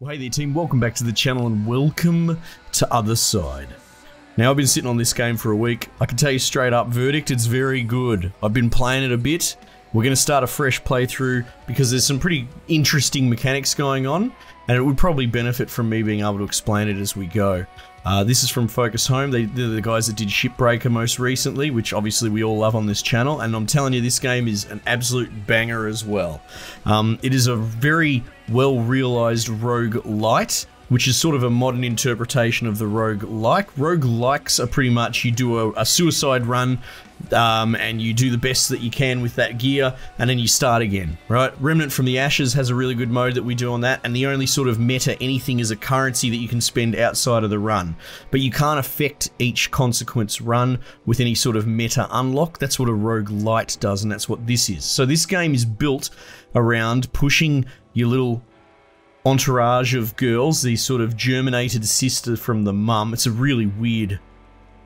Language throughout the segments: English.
Well, hey there team, welcome back to the channel and welcome to Othercide. Now I've been sitting on this game for a week. I can tell you straight up, verdict, it's very good. I've been playing it a bit. We're going to start a fresh playthrough because there's some pretty interesting mechanics going on and it would probably benefit from me being able to explain it as we go. This is from Focus Home. They're the guys that did Shipbreaker most recently, which obviously we all love on this channel, and I'm telling you, this game is an absolute banger as well. It is a very well realized roguelite, which is sort of a modern interpretation of the roguelike. Roguelikes are pretty much you do a suicide run and you do the best that you can with that gear and then you start again, right? Remnant from the Ashes has a really good mode that we do on that, and the only sort of meta anything is a currency that you can spend outside of the run. But you can't affect each consequence run with any sort of meta unlock. That's what a roguelite does, and that's what this is. So this game is built around pushing your little entourage of girls, these sort of germinated sister from the mum. It's a really weird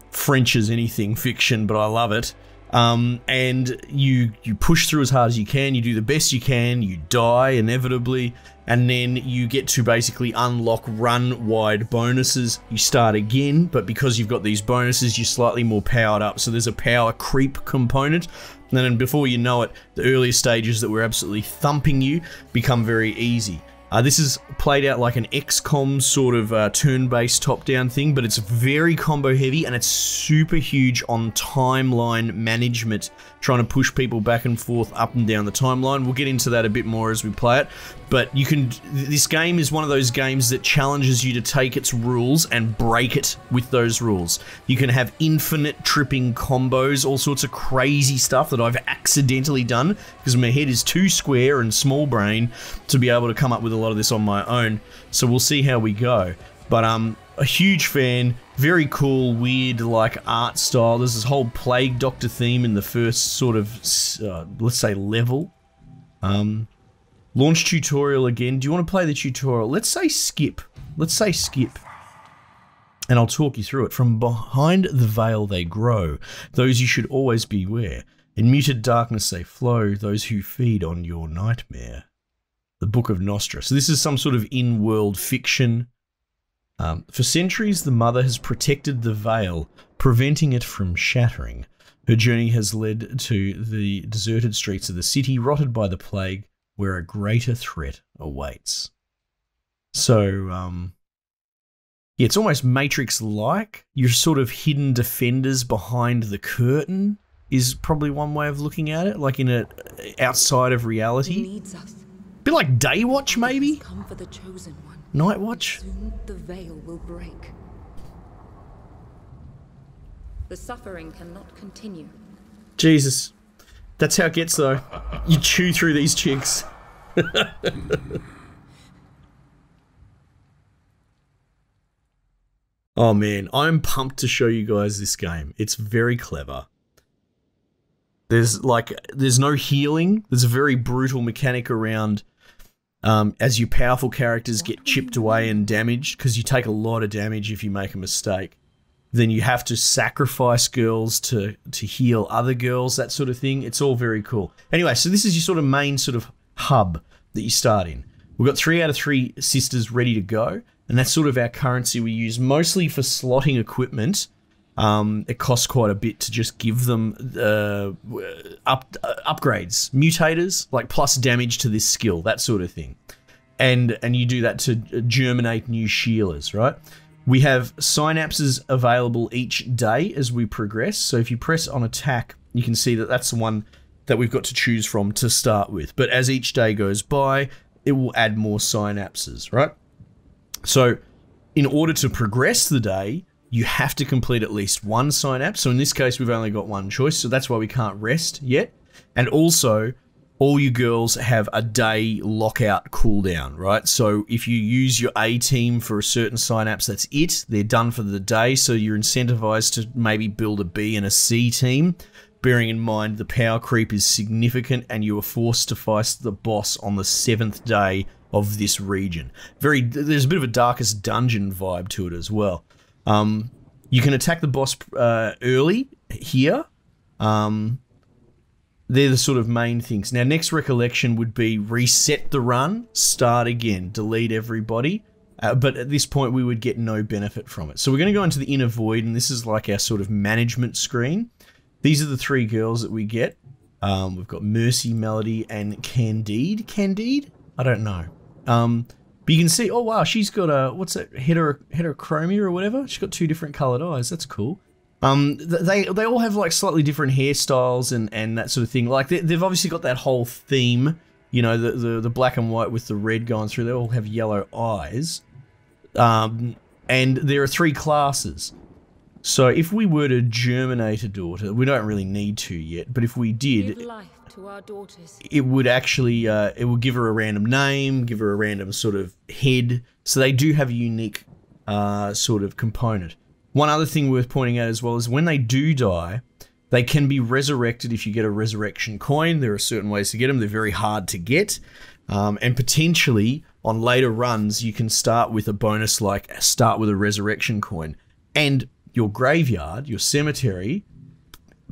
French as anything fiction, but I love it. And you push through as hard as you can, you do the best you can, you die inevitably, and then you get to basically unlock run-wide bonuses. You start again, but because you've got these bonuses, you're slightly more powered up, so there's a power creep component. And then before you know it, the earlier stages that were absolutely thumping you become very easy. This is played out like an XCOM sort of turn-based top-down thing, but it's very combo heavy and it's super huge on timeline management, trying to push people back and forth up and down the timeline. We'll get into that a bit more as we play it, but this game is one of those games that challenges you to take its rules and break it with those rules. You can have infinite tripping combos, all sorts of crazy stuff that I've accidentally done because my head is too square and small brain to be able to come up with a lot of this on my own, so we'll see how we go. But a huge fan, very cool, weird like art style. There's this whole Plague Doctor theme in the first sort of let's say level. Launch tutorial again. Do you want to play the tutorial? Let's say skip. Let's say skip. And I'll talk you through it. From behind the veil they grow, those you should always beware. In muted darkness they flow, those who feed on your nightmare. The Book of Nostra. So this is some sort of in-world fiction. For centuries, the mother has protected the veil, preventing it from shattering. Her journey has led to the deserted streets of the city, rotted by the plague, where a greater threat awaits. So, yeah, it's almost Matrix-like. You're sort of hidden defenders behind the curtain is probably one way of looking at it, like in a outside of reality. He needs us. Bit like Daywatch, maybe? Come for the chosen one. Nightwatch? Soon the veil will break. The suffering cannot continue. Jesus. That's how it gets, though. You chew through these chicks. Oh, man. I'm pumped to show you guys this game. It's very clever. There's no healing. There's a very brutal mechanic around as your powerful characters get chipped away and damaged, because you take a lot of damage if you make a mistake. Then you have to sacrifice girls to heal other girls, that sort of thing. It's all very cool. Anyway, so this is your sort of main sort of hub that you start in. We've got 3 out of 3 sisters ready to go, and that's sort of our currency we use mostly for slotting equipment. It costs quite a bit to just give them upgrades, mutators, like plus damage to this skill, that sort of thing. And you do that to germinate new Sheilas, right? We have synapses available each day as we progress. So if you press on attack, you can see that that's the one that we've got to choose from to start with. But as each day goes by, it will add more synapses, right? So in order to progress the day, you have to complete at least one synapse. So in this case, we've only got one choice, so that's why we can't rest yet. And also, all you girls have a day lockout cooldown, right? So if you use your A team for a certain synapse, that's it. They're done for the day, so you're incentivized to maybe build a B and a C team, bearing in mind the power creep is significant and you are forced to fight the boss on the 7th day of this region. There's a bit of a Darkest Dungeon vibe to it as well. You can attack the boss early here, they're the sort of main things. Now, next recollection would be reset the run, start again, delete everybody. But at this point, we would get no benefit from it. So we're going to go into the inner void, and this is like our sort of management screen. These are the 3 girls that we get. We've got Mercy, Melody, and Candide. Candide? I don't know. But you can see, oh wow, she's got a, what's that, heterochromia or whatever? She's got 2 different coloured eyes. That's cool. They all have like slightly different hairstyles and that sort of thing. Like they've obviously got that whole theme, you know, the black and white with the red going through. They all have yellow eyes. And there are 3 classes. So if we were to germinate a daughter, we don't really need to yet, but if we did, Give life to our daughters. it would actually, it would give her a random name, give her a random sort of head. So they do have a unique sort of component. One other thing worth pointing out as well is when they do die, they can be resurrected if you get a resurrection coin. There are certain ways to get them. They're very hard to get. And potentially on later runs, you can start with a bonus like start with a resurrection coin. And your graveyard, your cemetery,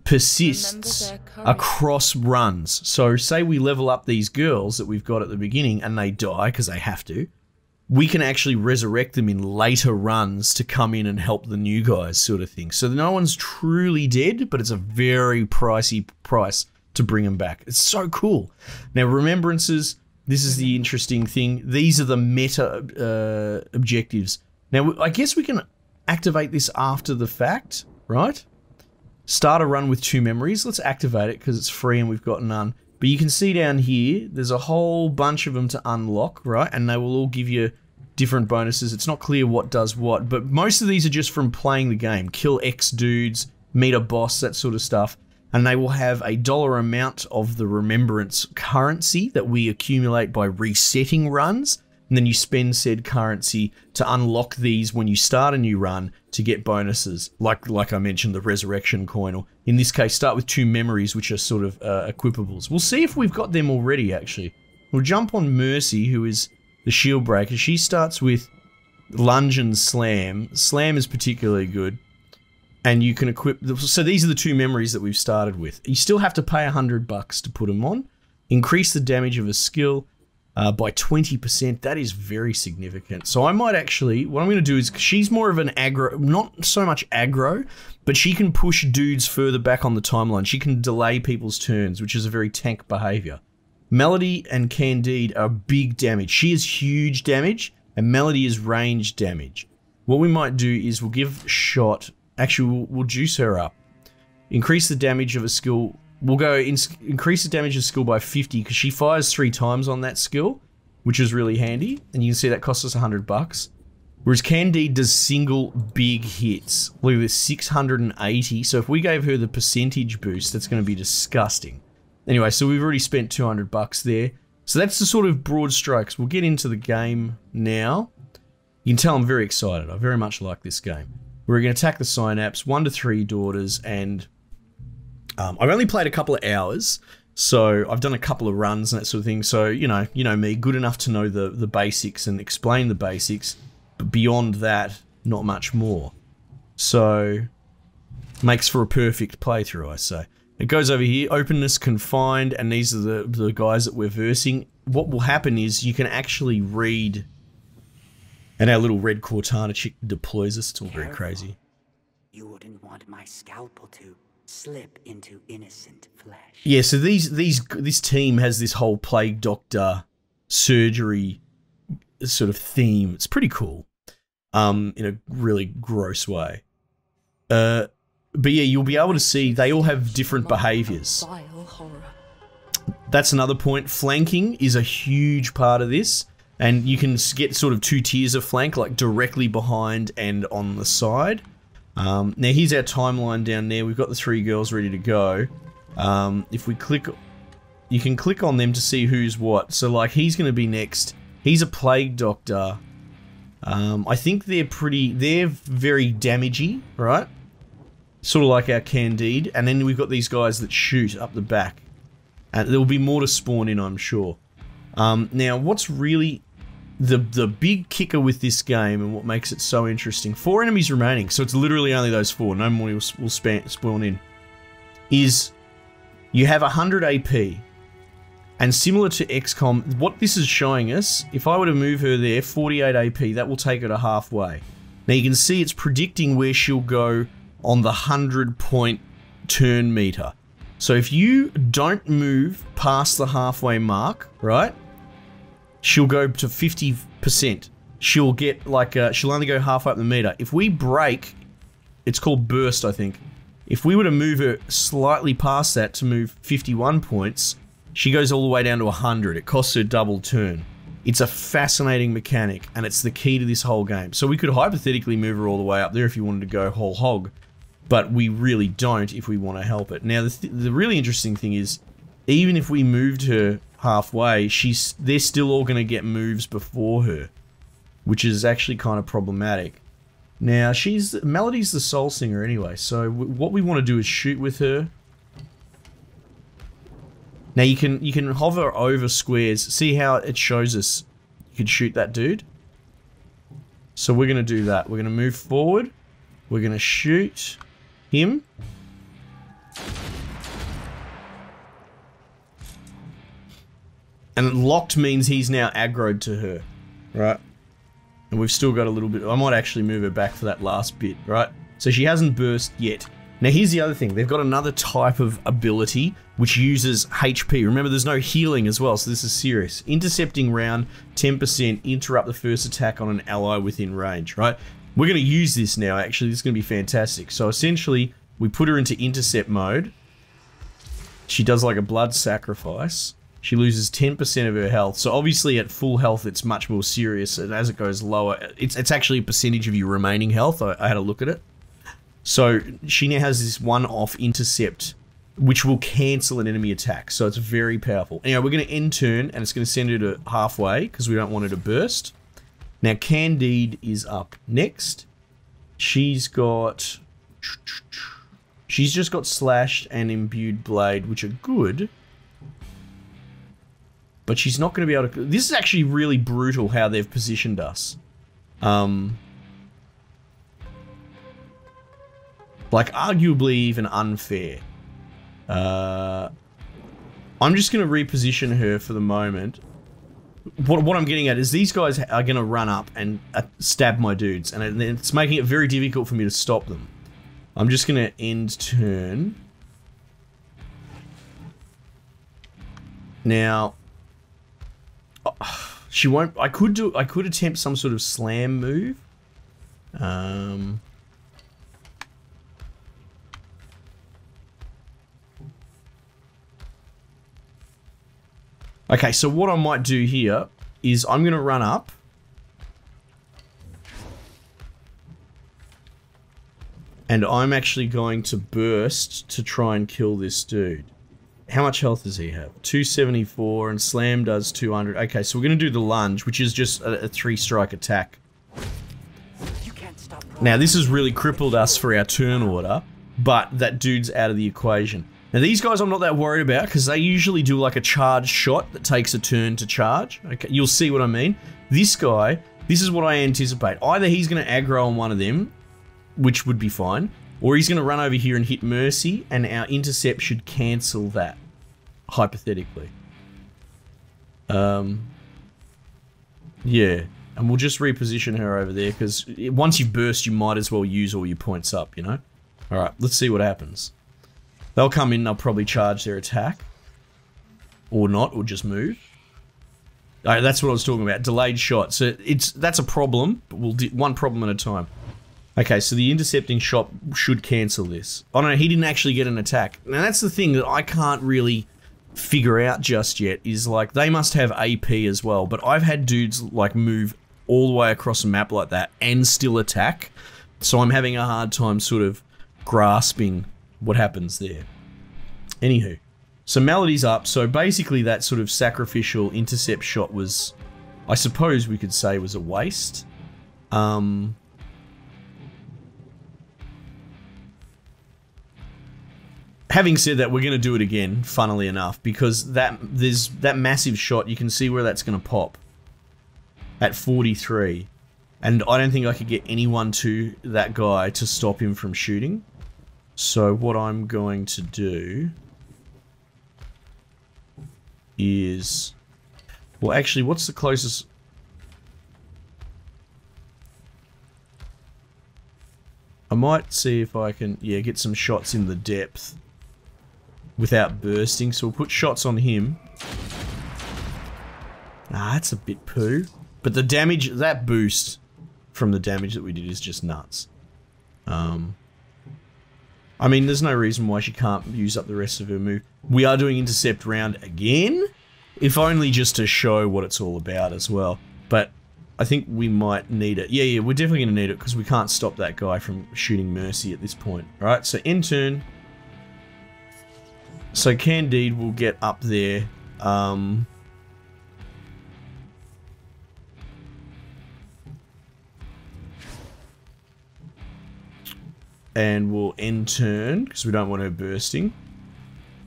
persists across runs. So say we level up these girls that we've got at the beginning and they die because they have to. We can actually resurrect them in later runs to come in and help the new guys sort of thing. So no one's truly dead, but it's a very pricey price to bring them back. It's so cool. Now, remembrances, this is the interesting thing. These are the meta objectives. Now, I guess we can activate this after the fact, right? Start a run with 2 memories. Let's activate it because it's free and we've got none. But you can see down here, there's a whole bunch of them to unlock, right? And they will all give you different bonuses. It's not clear what does what, but most of these are just from playing the game. Kill X dudes, meet a boss, that sort of stuff. And they will have a dollar amount of the remembrance currency that we accumulate by resetting runs. And then you spend said currency to unlock these when you start a new run to get bonuses. Like I mentioned, the resurrection coin, or in this case, start with 2 memories, which are sort of equipables. We'll see if we've got them already, actually. We'll jump on Mercy, who is the shield breaker. She starts with lunge and slam. Slam is particularly good. And you can equip, so these are the 2 memories that we've started with. You still have to pay $100 to put them on. Increase the damage of a skill by 20%. That is very significant. So I might actually, what I'm going to do is, she's more of an aggro, not so much aggro, but she can push dudes further back on the timeline. She can delay people's turns, which is a very tank behavior. Melody and Candide are big damage. She is huge damage, and Melody is range damage. What we might do is we'll give Shot, actually we'll juice her up. Increase the damage of a skill. We'll go increase the damage of skill by 50 because she fires 3 times on that skill, which is really handy. And you can see that costs us $100. Whereas Candide does single big hits. Look at this, 680. So if we gave her the percentage boost, that's going to be disgusting. Anyway, so we've already spent $200 there. So that's the sort of broad strokes. We'll get into the game now. You can tell I'm very excited. I very much like this game. We're going to attack the synapse, 1 to 3 daughters, and I've only played a couple of hours, so I've done a couple of runs and that sort of thing. So, you know me, good enough to know the basics and explain the basics, but beyond that, not much more. So, makes for a perfect playthrough, I say. It goes over here, openness confined, and these are the guys that we're versing. What will happen is you can actually read, and our little red Cortana chick deploys us. It's all very crazy. You wouldn't want my scalpel to slip into innocent flesh. Yeah, so this team has this whole plague doctor surgery sort of theme. It's pretty cool, in a really gross way. But yeah, you'll be able to see they all have different behaviors. Vile horror. That's another point. Flanking is a huge part of this, and you can get sort of 2 tiers of flank, like directly behind and on the side. Now here's our timeline down there. We've got the 3 girls ready to go. If we click, you can click on them to see who's what. So like he's going to be next. He's a plague doctor. I think they're very damagey, right? Sort of like our Candide. And then we've got these guys that shoot up the back. And there'll be more to spawn in, I'm sure. Now, what's really the big kicker with this game and what makes it so interesting, 4 enemies remaining, so it's literally only those 4, no more will spawn in, is You have 100 AP. And similar to XCOM, what this is showing us, if I were to move her there, 48 AP, that will take her to halfway. Now you can see it's predicting where she'll go on the 100-point turn meter. So if you don't move past the halfway mark, right, she'll go to 50%. She'll get like, she'll only go halfway up the meter. If we break, it's called burst, I think. If we were to move her slightly past that to move 51 points, she goes all the way down to 100. It costs her double turn. It's a fascinating mechanic, and it's the key to this whole game. So we could hypothetically move her all the way up there if you wanted to go whole hog, but we really don't if we want to help it. Now, the really interesting thing is, even if we moved her halfway, they're still all going to get moves before her, which is actually kind of problematic. Now, Melody's the soul singer anyway, so what we want to do is shoot with her. Now you can hover over squares. See how it shows us you can shoot that dude? So we're going to do that. We're going to move forward. We're going to shoot him. And locked means he's now aggroed to her, right? And we've still got a little bit. I might actually move her back for that last bit, right? So she hasn't burst yet. Now here's the other thing. They've got another type of ability which uses HP. Remember, there's no healing as well, so this is serious. Intercepting round, 10%, interrupt the first attack on an ally within range, right? We're going to use this now, actually. This is going to be fantastic. So essentially, we put her into intercept mode. She does like a blood sacrifice. She loses 10% of her health. So obviously at full health, it's much more serious. And as it goes lower, it's actually a percentage of your remaining health. I had a look at it. So she now has this one-off intercept, which will cancel an enemy attack. So it's very powerful. Anyway, we're going to end turn, and it's going to send her to halfway, because we don't want her to burst. Now, Candide is up next. She's just got slashed and imbued blade, which are good. But she's not going to be able to... This is actually really brutal how they've positioned us. Like, arguably even unfair. I'm just going to reposition her for the moment. What I'm getting at is these guys are going to run up and stab my dudes. And it's making it very difficult for me to stop them. I'm just going to end turn. Now... she won't... I could attempt some sort of slam move. Okay, so what I might do here is I'm going to run up. And I'm actually going to burst to try and kill this dude. How much health does he have? 274, and slam does 200. Okay, so we're going to do the lunge, which is just a 3-strike attack. Now, this has really crippled us for our turn order, but that dude's out of the equation. Now, these guys I'm not that worried about, because they usually do like a charge shot that takes a turn to charge. Okay, you'll see what I mean. This guy, this is what I anticipate. Either he's going to aggro on one of them, which would be fine, or he's going to run over here and hit Mercy, and our intercept should cancel that, hypothetically. Yeah, and we'll just reposition her over there, because once you burst, you might as well use all your points up, you know? Alright, let's see what happens. They'll come in, they'll probably charge their attack. Or not, or just move. Alright, that's what I was talking about, delayed shot. So that's a problem, but we'll do one problem at a time. Okay, so the intercepting shot should cancel this. Oh no, he didn't actually get an attack. Now that's the thing that I can't really figure out just yet, is like, they must have AP as well, but I've had dudes like move all the way across a map like that and still attack, so I'm having a hard time sort of grasping what happens there. Anywho, so Melody's up, so basically that sort of sacrificial intercept shot was, I suppose we could say, was a waste. Having said that, we're going to do it again, funnily enough, because there's that massive shot, you can see where that's going to pop at 43. And I don't think I could get anyone to that guy to stop him from shooting. So what I'm going to do is... Well, actually, what's the closest... I might see if I can, yeah, get some shots in the depth without bursting. So we'll put shots on him. Ah, that's a bit poo. But the damage, that boost from the damage that we did is just nuts. I mean, there's no reason why she can't use up the rest of her move. We are doing intercept round again, if only just to show what it's all about as well. But I think we might need it. Yeah, we're definitely going to need it because we can't stop that guy from shooting Mercy at this point. Alright, so end turn. So Candide will get up there. And we'll end turn because we don't want her bursting.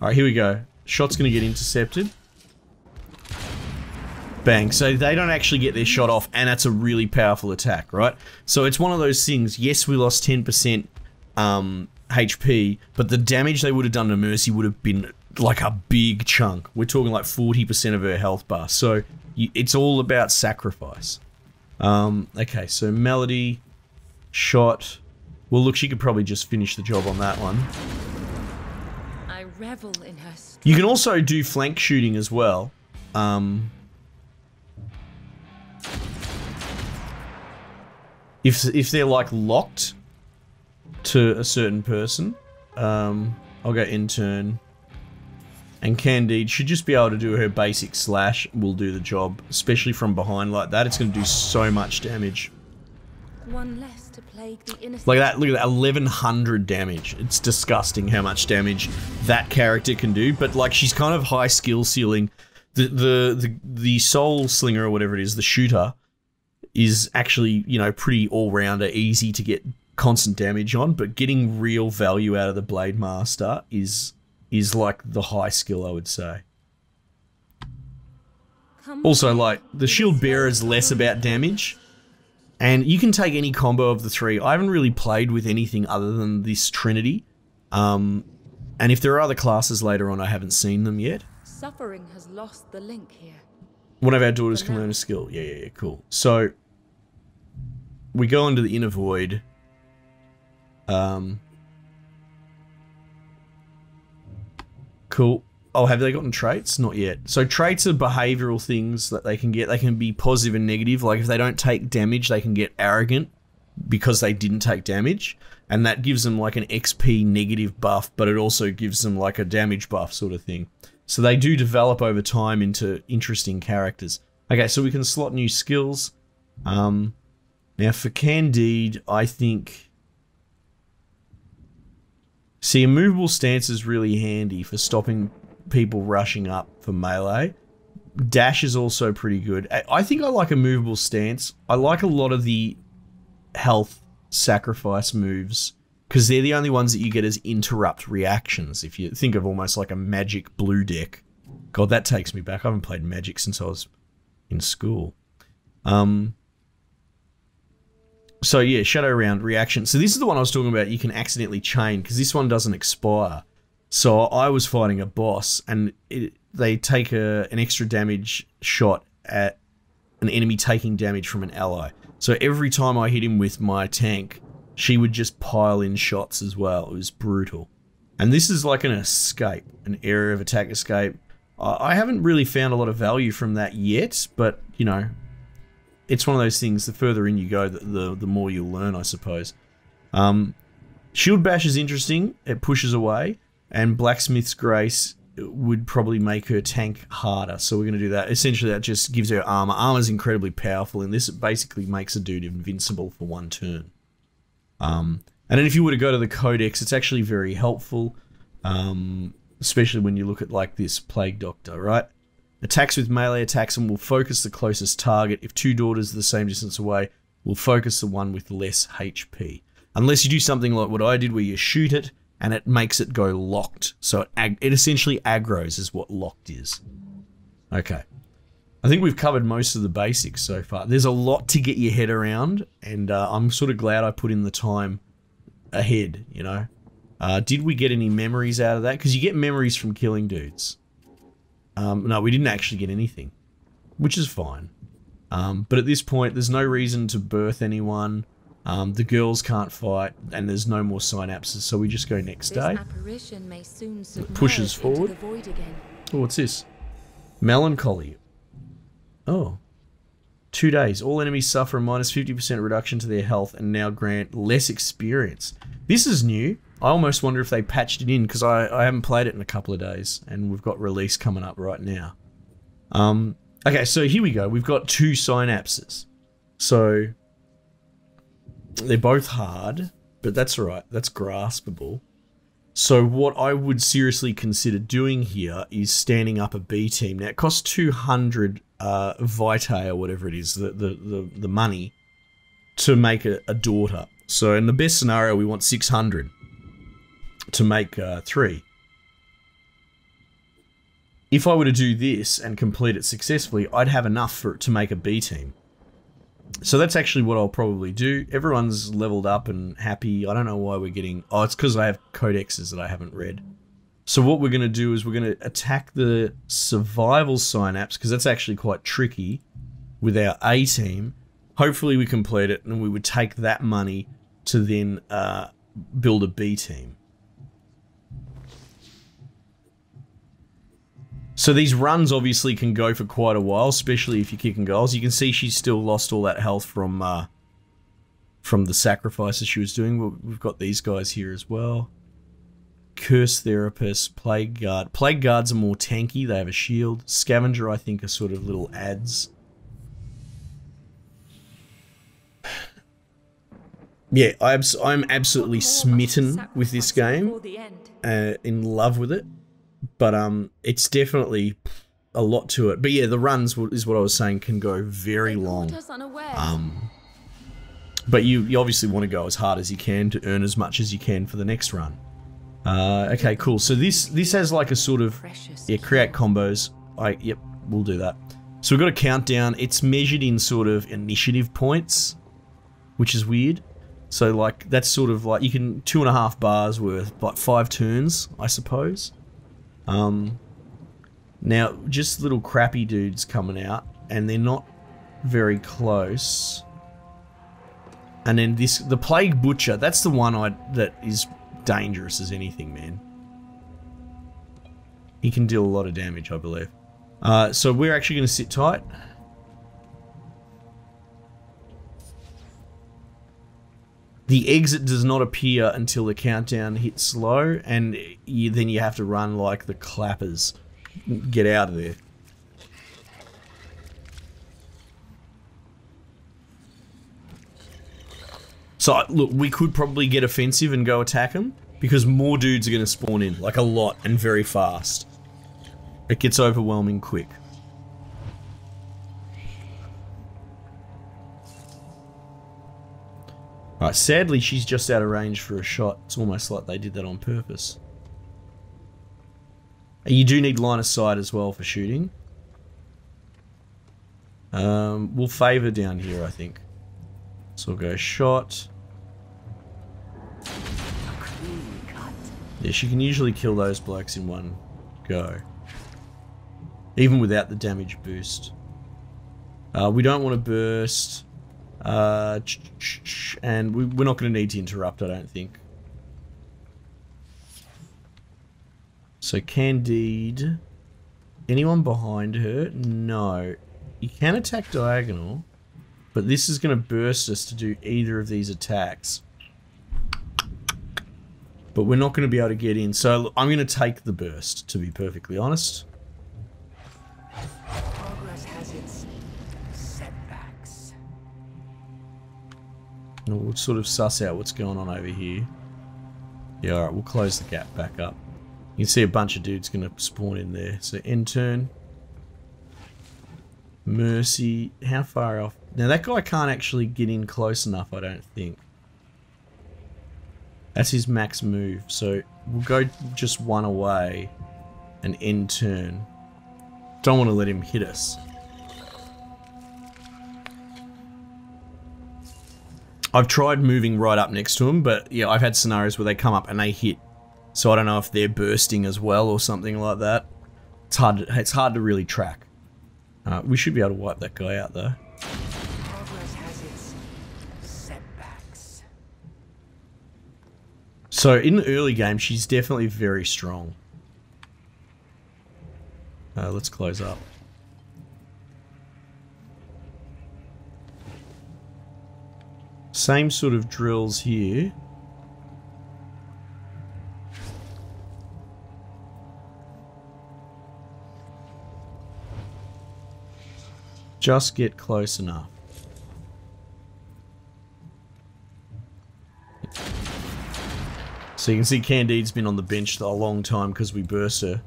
Alright, here we go. Shot's going to get intercepted. Bang. So they don't actually get their shot off, and that's a really powerful attack, right? So it's one of those things, yes, we lost 10% HP, but the damage they would have done to Mercy would have been like a big chunk. We're talking like 40% of her health bar. So it's all about sacrifice. Okay, so Melody, shot. Well, look, she could probably just finish the job on that one. I revel in her strength. You can also do flank shooting as well. If they're like locked to a certain person, I'll go end turn. And Candide should just be able to do her basic slash. Will do the job, especially from behind like that. It's going to do so much damage. One less to plague the innocent. Like that, look at that, 1100 damage. It's disgusting how much damage that character can do. But like, she's kind of high skill ceiling. The soul slinger or whatever it is, the shooter, is actually, you know, pretty all-rounder, easy to get constant damage on. But getting real value out of the Blade Master is like the high skill, I would say. Also, like, the Shield Bearer is less about damage. And you can take any combo of the three. I haven't really played with anything other than this Trinity. And if there are other classes later on, I haven't seen them yet. Suffering has lost the link here. One of our daughters can learn a skill. Yeah, cool. So, we go into the Inner Void. Cool. Oh, have they gotten traits? Not yet. So traits are behavioral things that they can get. They can be positive and negative. Like if they don't take damage, they can get arrogant because they didn't take damage. And that gives them like an XP negative buff, but it also gives them like a damage buff sort of thing. So they do develop over time into interesting characters. Okay, so we can slot new skills. Now for Candide, I think... See, a movable stance is really handy for stopping people rushing up for melee. Dash is also pretty good. I think I like a movable stance. I like a lot of the health sacrifice moves because they're the only ones that you get as interrupt reactions. If you think of almost like a Magic blue deck. God, that takes me back. I haven't played Magic since I was in school. So yeah, Shadow Round reaction. So this is the one I was talking about. You can accidentally chain because this one doesn't expire. So I was fighting a boss and they take an extra damage shot at an enemy taking damage from an ally. So every time I hit him with my tank, she would just pile in shots as well. It was brutal. And this is like an escape, an area of attack escape. I haven't really found a lot of value from that yet, but you know, it's one of those things, the further in you go, the more you'll learn, I suppose. Shield Bash is interesting. It pushes away. And Blacksmith's Grace would probably make her tank harder. So we're going to do that. Essentially, that just gives her armor. Armor's incredibly powerful. And this basically makes a dude invincible for one turn. And then if you were to go to the Codex, it's actually very helpful. Especially when you look at like this Plague Doctor, right? Attacks with melee attacks and will focus the closest target. If two daughters are the same distance away, will focus the one with less HP. Unless you do something like what I did where you shoot it and it makes it go locked. So it essentially aggroes is what locked is. Okay. I think we've covered most of the basics so far. There's a lot to get your head around and I'm sort of glad I put in the time ahead, you know. Did we get any memories out of that? Because you get memories from killing dudes. No, we didn't actually get anything, which is fine. But at this point, there's no reason to birth anyone. The girls can't fight, and there's no more synapses, so we just go next day. Apparition may soon Pushes forward. the void again. Oh, what's this? Melancholy. Oh. 2 days. All enemies suffer a minus 50% reduction to their health and now grant less experience. This is new. I almost wonder if they patched it in, because I haven't played it in a couple of days, and we've got release coming up right now. Okay, so here we go. We've got 2 synapses. So they're both hard, but that's alright. That's graspable. So what I would seriously consider doing here is standing up a B team. Now it costs 200 vitae or whatever it is, the money, to make a daughter. So in the best scenario, we want 600 to make 3. If I were to do this and complete it successfully, I'd have enough to make a B team. So that's actually what I'll probably do. Everyone's leveled up and happy. I don't know why we're getting... Oh, it's because I have codexes that I haven't read. So what we're going to do is we're going to attack the survival synapse, because that's actually quite tricky, with our A team. Hopefully we complete it, and we would take that money to then build a B team. So these runs obviously can go for quite a while, especially if you're kicking goals. You can see she's still lost all that health from the sacrifices she was doing. We've got these guys here as well. Curse Therapist, Plague Guard. Plague Guards are more tanky. They have a shield. Scavenger, I think, are sort of little ads. Yeah, I'm absolutely smitten with this game. In love with it. But it's definitely a lot to it. But yeah, the runs is what I was saying can go very long. But you obviously want to go as hard as you can to earn as much as you can for the next run. Okay, cool. So this has like a sort of create combos. Yep, we'll do that. So we've got a countdown. It's measured in sort of initiative points, which is weird. So like that's sort of like you can 2.5 bars worth, like 5 turns, I suppose. Now, just little crappy dudes coming out, and they're not very close. And then the Plague Butcher, that's the one that is dangerous as anything, man. He can deal a lot of damage, I believe. So we're actually going to sit tight. The exit does not appear until the countdown hits low, and then you have to run like the clappers. Get out of there. So, look, we could probably get offensive and go attack them, because more dudes are going to spawn in, like a lot, and very fast. It gets overwhelming quick. Alright, sadly she's just out of range for a shot. It's almost like they did that on purpose. You do need line of sight as well for shooting. We'll favour down here, I think. So we'll go shot. Yeah, she can usually kill those blokes in one go. Even without the damage boost. We don't want to burst. And we're not going to need to interrupt, I don't think. So Candide. Anyone behind her? No. You can attack diagonal, but this is going to burst us to do either of these attacks. But we're not going to be able to get in, so I'm going to take the burst, to be perfectly honest. Progress has its setbacks. And we'll sort of suss out what's going on over here. Yeah, alright, we'll close the gap back up. You can see a bunch of dudes going to spawn in there. So end turn. Mercy. How far off? Now that guy can't actually get in close enough, I don't think. That's his max move. So we'll go just one away and end turn. Don't want to let him hit us. I've tried moving right up next to him, but yeah, I've had scenarios where they come up and they hit. So I don't know if they're bursting as well or something like that. It's hard to really track. We should be able to wipe that guy out though. Progress has its setbacks. So in the early game, she's definitely very strong. Let's close up. Same sort of drills here. Just get close enough. So you can see Candide's been on the bench a long time because we burst her.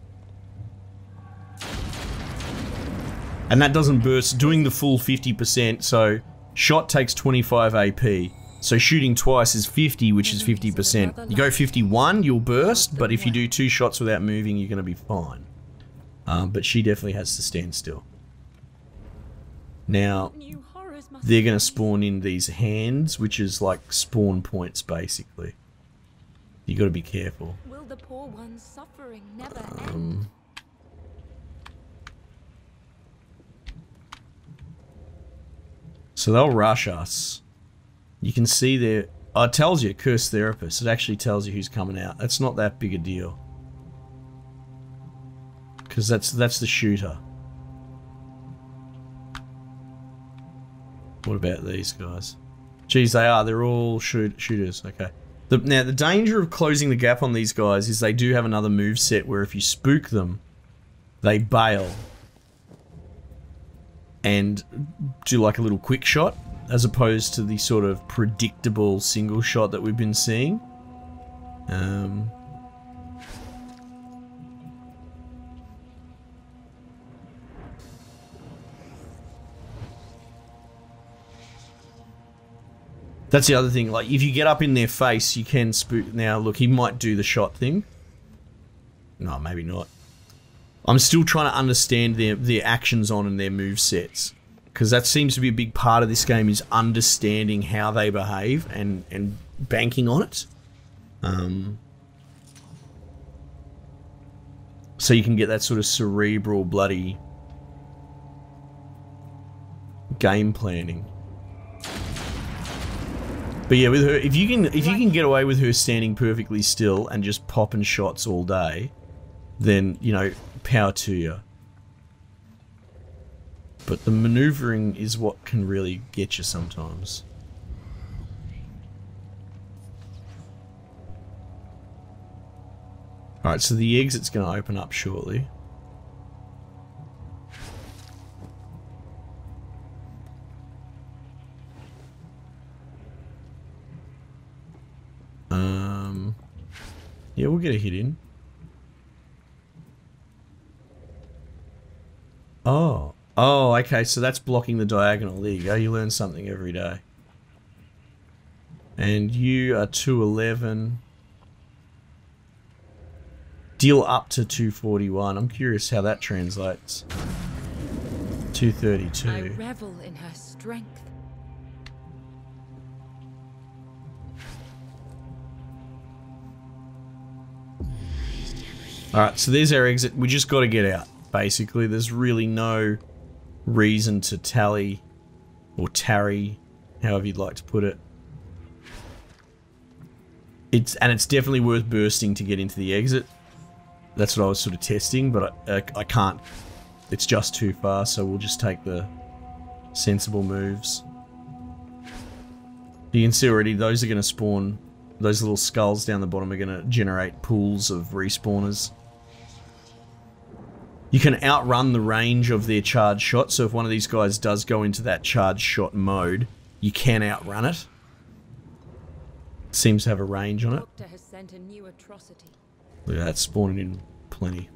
And that doesn't burst, doing the full 50%, so shot takes 25 AP. So shooting twice is 50, which is 50%. You go 51, you'll burst, but if you do 2 shots without moving, you're going to be fine. But she definitely has to stand still. Now, they're going to spawn in these hands, which is like spawn points, basically. You got to be careful. Will the poor one's suffering never end? So they'll rush us. You can see there. Oh, it tells you, Curse Therapist. It actually tells you who's coming out. That's not that big a deal. Because that's the shooter. What about these guys? Geez, they are. They're all shooters. Okay. Now, the danger of closing the gap on these guys is they do have another move set where if you spook them, they bail. And do like a little quick shot, as opposed to the sort of predictable single shot that we've been seeing. That's the other thing, like if you get up in their face, you can spook. Now look, he might do the shot thing. No, maybe not. I'm still trying to understand their actions on and their move sets, because that seems to be a big part of this game, is understanding how they behave and banking on it. So you can get that sort of cerebral, bloody game planning. But yeah, with her, if you can get away with her standing perfectly still and just popping shots all day, then, you know, power to you. But the maneuvering is what can really get you sometimes. Alright, so the exit's going to open up shortly. Yeah, we'll get a hit in. Oh, okay, so that's blocking the diagonal. There you go, you learn something every day. And you are 211. Deal up to 241. I'm curious how that translates. 232. I revel in her strength. Alright, so there's our exit. We just got to get out, basically. There's really no reason to tally or tarry, however you'd like to put it. It's definitely worth bursting to get into the exit. That's what I was sort of testing, but I can't. It's just too far, so we'll just take the sensible moves. You can see already those are going to spawn. Those little skulls down the bottom are going to generate pools of respawners. You can outrun the range of their charged shot, so if one of these guys does go into that charged shot mode, you can outrun it. Seems to have a range on it. Doctor has sent a new atrocity. Look at that, spawning in plenty.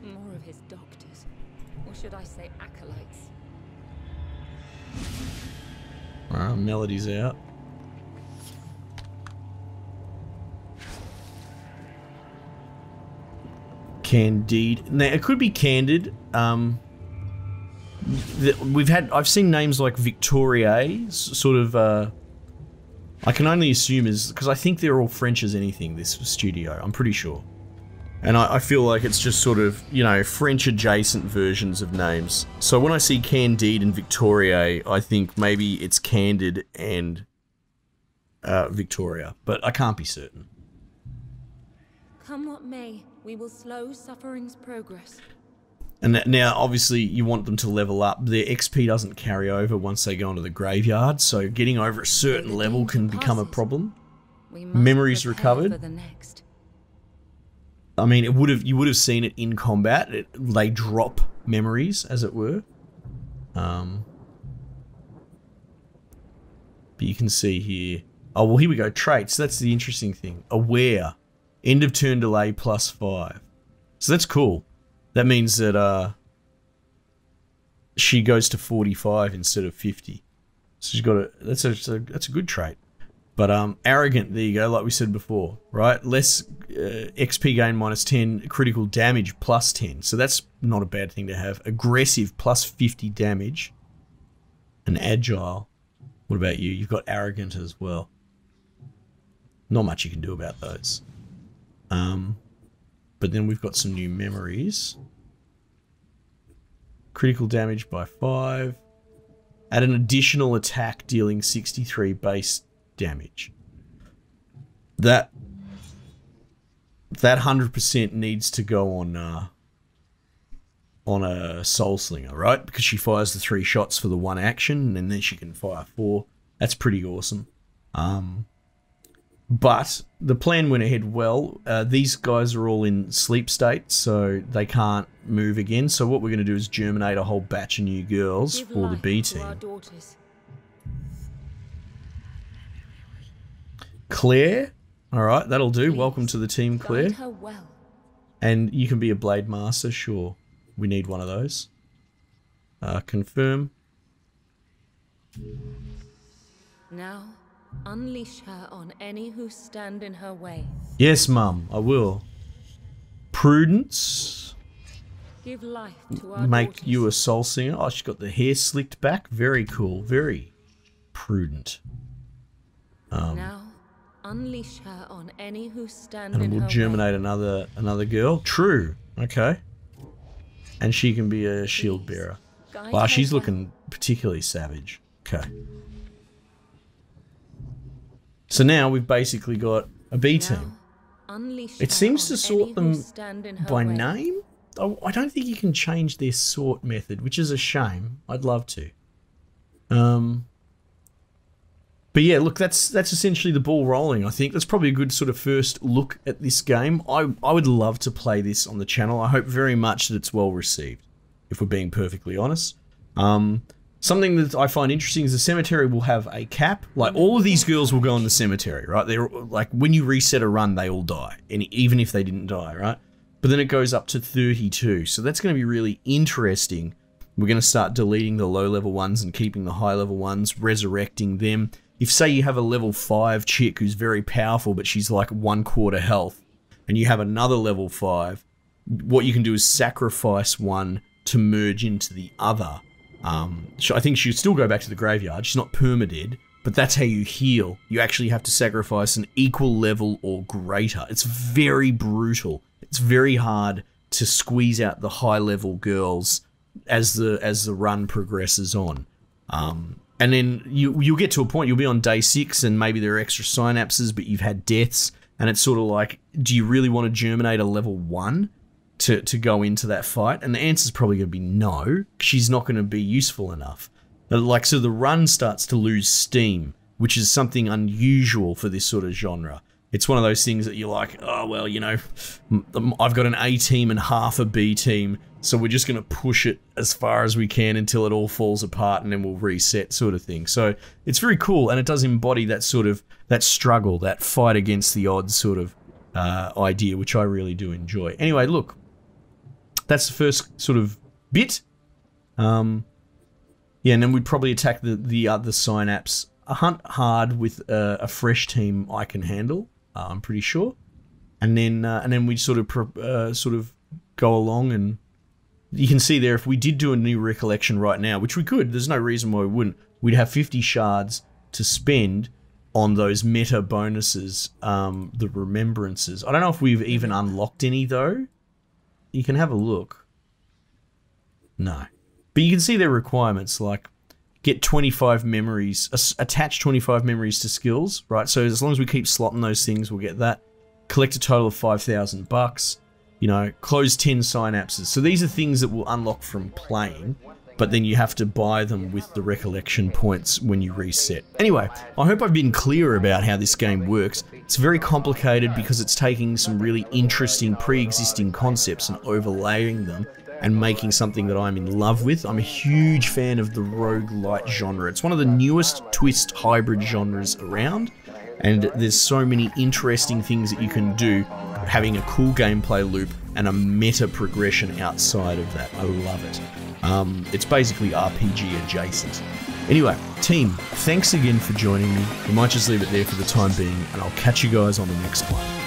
More of his doctors, or should I say acolytes? Alright, Melody's out. Candide. Now, it could be Candid. I've seen names like Victoria, sort of, I can only assume is because I think they're all French as anything, this studio, I'm pretty sure. And I feel like it's just sort of, you know, French adjacent versions of names. So when I see Candide and Victoria, I think maybe it's Candid and Victoria, but I can't be certain. Come what may, we will slow suffering's progress. And now, obviously, you want them to level up. Their XP doesn't carry over once they go into the graveyard, so getting over a certain level can become a problem. Memories recovered. For the next. I mean, you would have seen it in combat. They drop memories, as it were. But you can see here. Oh, well, here we go. Traits. That's the interesting thing. Aware. End of turn delay +5. So that's cool. That means that she goes to 45 instead of 50. So she's got that's a good trait. But arrogant, there you go, like we said before, right? Less XP gain -10, critical damage +10. So that's not a bad thing to have. Aggressive +50 damage. And agile. What about you? You've got arrogant as well. Not much you can do about those. But then we've got some new memories. Critical damage by 5. Add an additional attack dealing 63 base damage. That 100% needs to go on a Soul Slinger, right? Because she fires the 3 shots for the 1 action, and then she can fire 4. That's pretty awesome. But the plan went ahead well. These guys are all in sleep state, so they can't move again. So what we're going to do is germinate a whole batch of new girls for the B team. Claire, all right, that'll do. Please. Welcome to the team, Claire. Her well. And you can be a Blade Master, sure. We need one of those. Confirm. Now, unleash her on any who stand in her way. Yes, Mum, I will. Prudence. Give life to our Make daughters. you a Soul Singer. Oh, she's got the hair slicked back. Very cool. Very prudent. Now, unleash her on any who stand in her way. And we'll germinate another girl. True. Okay. And she can be a shield bearer. Wow, she's looking particularly savage. Okay. So now we've basically got a B team. It seems to sort them by name. Oh, I don't think you can change their sort method, which is a shame. I'd love to. But yeah, look, that's essentially the ball rolling, I think. That's probably a good sort of first look at this game. I would love to play this on the channel. I hope very much that it's well received, if we're being perfectly honest. Something that I find interesting is the cemetery will have a cap. Like, all of these girls will go in the cemetery, right? They're like, when you reset a run, they all die, and even if they didn't die, right? But then it goes up to 32, so that's going to be really interesting. We're going to start deleting the low-level ones and keeping the high-level ones, resurrecting them. If, say, you have a level 5 chick who's very powerful, but she's like 1/4 health, and you have another level 5, what you can do is sacrifice one to merge into the other. I think she'd still go back to the graveyard. She's not permadead, but that's how you heal. You actually have to sacrifice an equal level or greater. It's very brutal. It's very hard to squeeze out the high-level girls as the run progresses on. And then you'll get to a point, you'll be on day 6 and maybe there are extra synapses, but you've had deaths, and it's sort of like, do you really want to germinate a level 1 to go into that fight? And the answer's probably going to be no. She's not going to be useful enough. Like, so the run starts to lose steam, which is something unusual for this sort of genre. It's one of those things that you're like, oh, well, you know, I've got an A team and half a B team, so we're just going to push it as far as we can until it all falls apart and then we'll reset, sort of thing. So it's very cool, and it does embody that sort of, that struggle, that fight against the odds sort of idea, which I really do enjoy. Anyway, look, that's the first sort of bit. Yeah, and then we'd probably attack the other synapse. A hunt hard with a fresh team I can handle, I'm pretty sure. And then we sort of go along, and you can see there, if we did do a new recollection right now, which we could, there's no reason why we wouldn't, we'd have 50 shards to spend, on those meta bonuses, the remembrances. I don't know if we've even unlocked any though. You can have a look. No. But you can see their requirements, like get 25 memories, attach 25 memories to skills, right? So as long as we keep slotting those things, we'll get that. Collect a total of $5,000, you know, close 10 synapses. So these are things that will unlock from playing, but then you have to buy them with the recollection points when you reset. Anyway, I hope I've been clear about how this game works. It's very complicated because it's taking some really interesting pre-existing concepts and overlaying them and making something that I'm in love with. I'm a huge fan of the roguelite genre. It's one of the newest twist hybrid genres around, and there's so many interesting things that you can do, having a cool gameplay loop and a meta progression outside of that. I love it. It's basically RPG adjacent. Anyway, team, thanks again for joining me. We might just leave it there for the time being, and I'll catch you guys on the next one.